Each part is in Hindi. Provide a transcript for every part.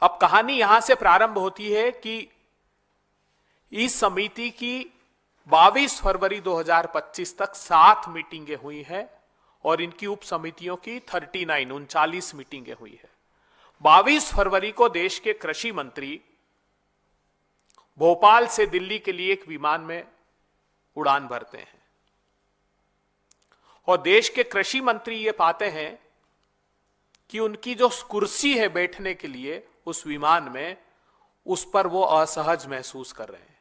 अब कहानी यहां से प्रारंभ होती है कि इस समिति की 22 फरवरी 2025 तक 7 मीटिंगें हुई हैं और इनकी उप समितियों की 39 मीटिंगें हुई है। 22 फरवरी को देश के कृषि मंत्री भोपाल से दिल्ली के लिए एक विमान में उड़ान भरते हैं और देश के कृषि मंत्री ये पाते हैं कि उनकी जो कुर्सी है बैठने के लिए उस विमान में, उस पर वो असहज महसूस कर रहे हैं,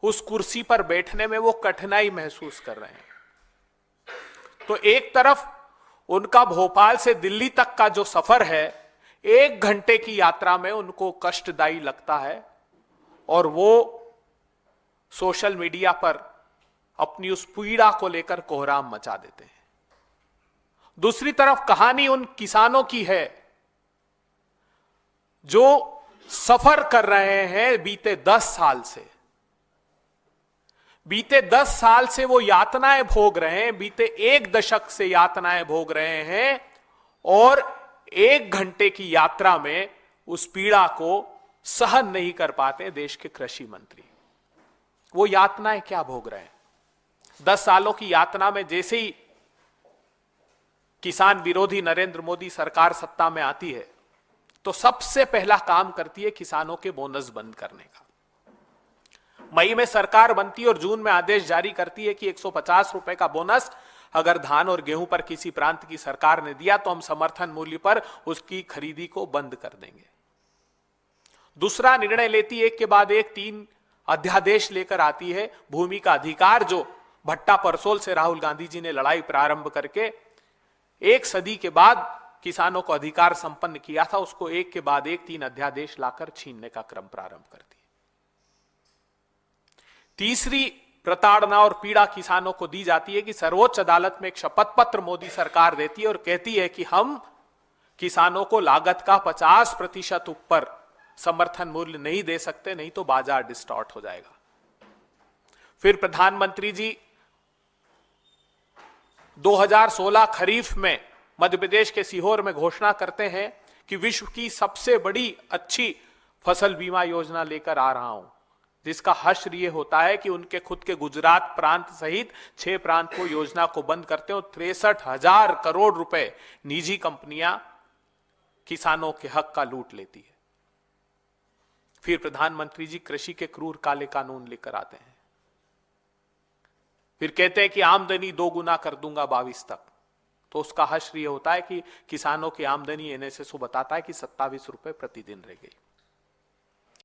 उस कुर्सी पर बैठने में वो कठिनाई महसूस कर रहे हैं। तो एक तरफ उनका भोपाल से दिल्ली तक का जो सफर है 1 घंटे की यात्रा में उनको कष्टदायी लगता है और वो सोशल मीडिया पर अपनी उस पीड़ा को लेकर कोहराम मचा देते हैं। दूसरी तरफ कहानी उन किसानों की है जो सफर कर रहे हैं बीते 10 साल से। बीते 10 साल से वो यातनाएं भोग रहे हैं, बीते 1 दशक से यातनाएं भोग रहे हैं और 1 घंटे की यात्रा में उस पीड़ा को सहन नहीं कर पाते देश के कृषि मंत्री। वो यातनाएं क्या भोग रहे हैं? 10 सालों की यातना में जैसे ही किसान विरोधी नरेंद्र मोदी सरकार सत्ता में आती है तो सबसे पहला काम करती है किसानों के बोनस बंद करने का। मई में सरकार बनती है और जून में आदेश जारी करती है कि 150 रुपए का बोनस अगर धान और गेहूं पर किसी प्रांत की सरकार ने दिया तो हम समर्थन मूल्य पर उसकी खरीदी को बंद कर देंगे। दूसरा निर्णय लेती है एक के बाद एक 3 अध्यादेश लेकर आती है। भूमि का अधिकार जो भट्टा परसोल से राहुल गांधी जी ने लड़ाई प्रारंभ करके 1 सदी के बाद किसानों को अधिकार संपन्न किया था, उसको एक के बाद एक 3 अध्यादेश लाकर छीनने का क्रम प्रारंभ करती है। तीसरी प्रताड़ना और पीड़ा किसानों को दी जाती है कि सर्वोच्च अदालत में एक शपथ पत्र मोदी सरकार देती है और कहती है कि हम किसानों को लागत का 50% ऊपर समर्थन मूल्य नहीं दे सकते, नहीं तो बाजार डिस्टॉर्ट हो जाएगा। फिर प्रधानमंत्री जी 2016 खरीफ में मध्य प्रदेश के सीहोर में घोषणा करते हैं कि विश्व की सबसे बड़ी अच्छी फसल बीमा योजना लेकर आ रहा हूं, जिसका हश्र यह होता है कि उनके खुद के गुजरात प्रांत सहित 6 प्रांत को योजना को बंद करते हैं और 63,000 करोड़ रुपए निजी कंपनियां किसानों के हक का लूट लेती है। फिर प्रधानमंत्री जी कृषि के क्रूर काले कानून लेकर आते हैं। फिर कहते हैं कि आमदनी 2 गुना कर दूंगा 22 तक। तो उसका हश्र यह होता है कि किसानों की आमदनी एनएसएसओ बताता है कि 27 रुपए प्रतिदिन रह गई।